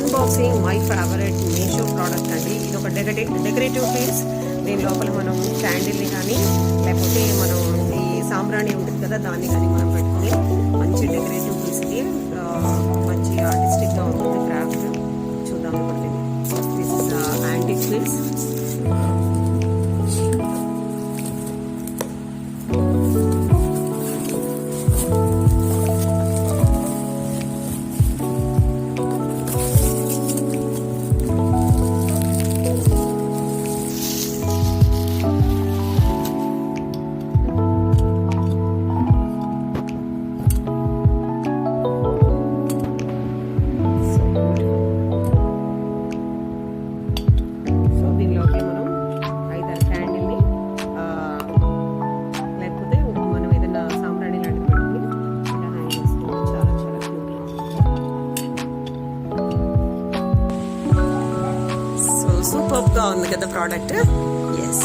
Unboxing my favourite Meesho product అండి. ఇది ఒక డెకరేటివ్ పీస్. దీని లోపల మనం క్యాండిల్ని కానీ లేకపోతే మనం ఈ సాంబ్రాణి ఉంటుంది కదా దాన్ని కానీ మనం పెట్టుకుని మంచి డెకరేటివ్ పీస్ ఇది. మంచి ఆర్టిస్టిక్గా ఉంటుంది క్రాఫ్ట్. చూద్దాం ఇప్పుడు దిస్ ఇస్ యాంటిక్ పీస్. సూపర్గా ఉంది కదా ప్రోడక్ట్. ఎస్.